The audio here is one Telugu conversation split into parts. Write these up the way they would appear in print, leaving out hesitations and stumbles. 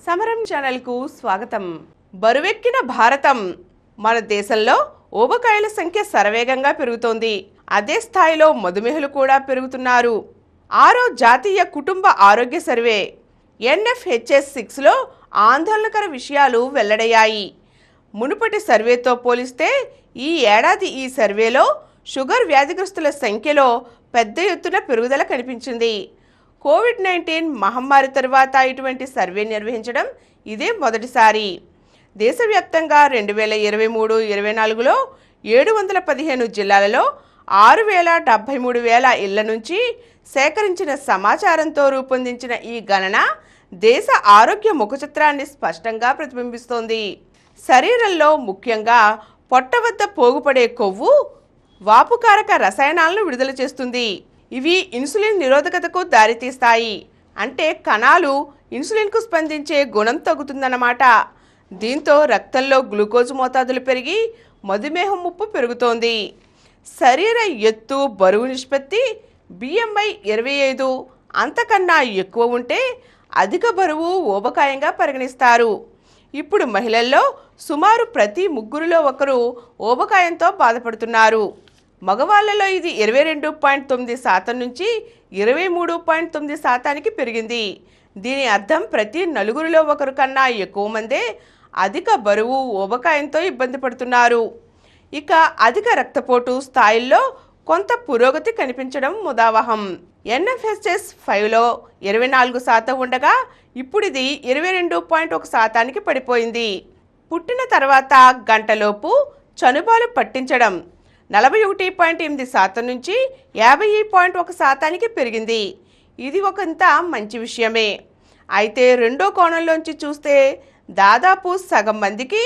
సమరం ఛానల్కు స్వాగతం. బరువెక్కిన భారతం. మన దేశంలో ఊబకాయల సంఖ్య శరవేగంగా పెరుగుతోంది. అదే స్థాయిలో మధుమేహులు కూడా పెరుగుతున్నారు. 6వ జాతీయ కుటుంబ ఆరోగ్య సర్వే NFHS6లో ఆందోళనకర విషయాలు వెల్లడయ్యాయి. మునుపటి సర్వేతో పోలిస్తే ఈ ఏడాది ఈ సర్వేలో షుగర్ వ్యాధిగ్రస్తుల సంఖ్యలో పెద్ద ఎత్తున పెరుగుదల కనిపించింది. కోవిడ్-19 మహమ్మారి తర్వాత ఇటువంటి సర్వే నిర్వహించడం ఇదే మొదటిసారి. దేశవ్యాప్తంగా 2023-24లో 715 జిల్లాలలో 6,73,000 ఇళ్ల నుంచి సేకరించిన సమాచారంతో రూపొందించిన ఈ గణన దేశ ఆరోగ్య ముఖచిత్రాన్ని స్పష్టంగా ప్రతిబింబిస్తోంది. శరీరంలో ముఖ్యంగా పొట్ట వద్ద పోగుపడే కొవ్వు వాపుకారక రసాయనాలను విడుదల చేస్తుంది. ఇవి ఇన్సులిన్ నిరోధకతకు దారితీస్తాయి. అంటే కణాలు ఇన్సులిన్కు స్పందించే గుణం తగ్గుతుందన్నమాట. దీంతో రక్తంలో గ్లూకోజ్ మోతాదులు పెరిగి మధుమేహం ముప్పు పెరుగుతోంది. శరీర ఎత్తు బరువు నిష్పత్తి BMI 25 అంతకన్నా ఎక్కువ ఉంటే అధిక బరువు ఊబకాయంగా పరిగణిస్తారు. ఇప్పుడు మహిళల్లో సుమారు ప్రతి 3లో ఒకరు ఊబకాయంతో బాధపడుతున్నారు. మగవాళ్లలో ఇది 22.9% నుంచి 23.9% పెరిగింది. దీని అర్థం ప్రతి 4లో ఒకరు కన్నా ఎక్కువ మందే అధిక బరువు ఊబకాయంతో ఇబ్బంది పడుతున్నారు. ఇక అధిక రక్తపోటు స్థాయిల్లో కొంత పురోగతి కనిపించడం ముదావహం. NFHS5లో 24% ఉండగా ఇప్పుడు ఇది 22.1%కి పడిపోయింది. పుట్టిన తర్వాత గంటలోపు చనుబాలు పట్టించడం 41.8% నుంచి 50.1%కి పెరిగింది. ఇది ఒకంత మంచి విషయమే. అయితే రెండో కోణంలోంచి చూస్తే దాదాపు సగం మందికి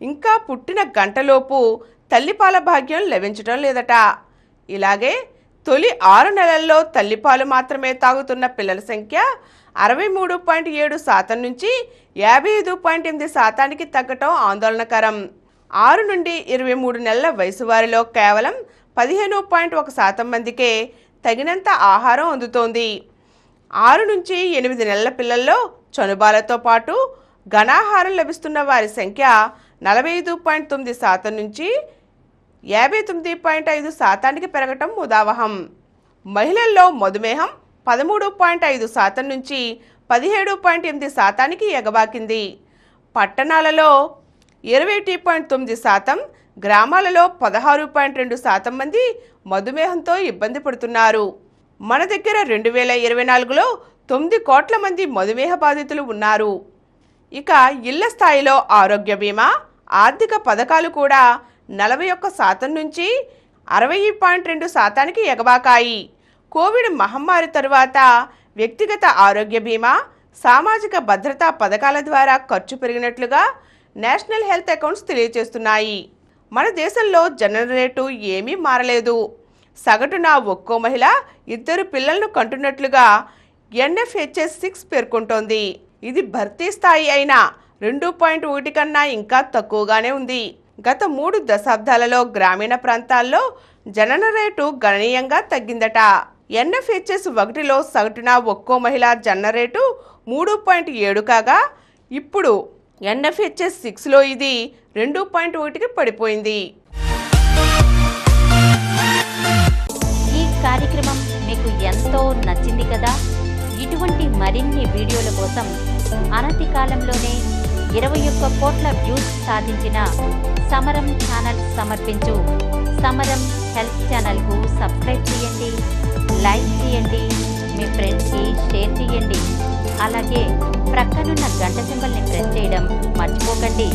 ఇంకా పుట్టిన గంటలోపు తల్లిపాల భాగ్యం లభించడం లేదట. ఇలాగే తొలి 6 నెలల్లో తల్లిపాలు మాత్రమే తాగుతున్న పిల్లల సంఖ్య 63.7% నుంచి 55.8%కి తగ్గటం ఆందోళనకరం. 6 నుండి 23 నెలల వయసు వారిలో కేవలం 15.1% మందికే తగినంత ఆహారం అందుతోంది. 6 నుంచి 8 నెలల పిల్లల్లో చనుబాలతో పాటు ఘనాహారం లభిస్తున్న వారి సంఖ్య 45.9% నుంచి 59.5%కి పెరగటం ముదావహం. మహిళల్లో మధుమేహం 13.5% నుంచి 17.8%కి ఎగబాకింది. పట్టణాలలో 20.9%, గ్రామాలలో 16.2% మంది మధుమేహంతో ఇబ్బంది పడుతున్నారు. మన దగ్గర 2024లో 9 కోట్ల మంది మధుమేహ బాధితులు ఉన్నారు. ఇక ఇళ్ల స్థాయిలో ఆరోగ్య బీమా, ఆర్థిక పథకాలు కూడా 41% నుంచి 60.2%కి ఎగబాకాయి. కోవిడ్ మహమ్మారి తరువాత వ్యక్తిగత ఆరోగ్య బీమా, సామాజిక భద్రతా పథకాల ద్వారా ఖర్చు పెరిగినట్లుగా నేషనల్ హెల్త్ అకౌంట్స్ తెలియజేస్తున్నాయి. మన దేశంలో జనన రేటు ఏమీ మారలేదు. సగటున ఒక్కో మహిళ 2 పిల్లలను కంటున్నట్లుగా NFHS6 పేర్కొంటోంది. ఇది భర్తీ స్థాయి అయిన 2.1 కన్నా ఇంకా తక్కువగానే ఉంది. గత 3 దశాబ్దాలలో గ్రామీణ ప్రాంతాల్లో జనన రేటు గణనీయంగా తగ్గిందట. NFHS1లో సగటున ఒక్కో మహిళ జనన రేటు 3.7 కాగా ఇప్పుడు NFHS6లో ఇది 2.1కి పడిపోయింది. ఈ కార్యక్రమం మీకు ఎంతో నచ్చింది కదా. ఇటువంటి మరిన్ని వీడియోల కోసం అనతి కాలంలోనే 21 కోట్ల వ్యూస్ సాధించిన సమరం ఛానల్ సమర్పించు సమరం హెల్త్ ఛానల్కు సబ్స్క్రైబ్ చేయండి, లైక్ చేయండి, మీ ఫ్రెండ్స్కి షేర్ చేయండి. అలాగే ప్రక్కనున్న గంట సింబల్ని ప్రెస్ చేయడం మర్చిపోకండి.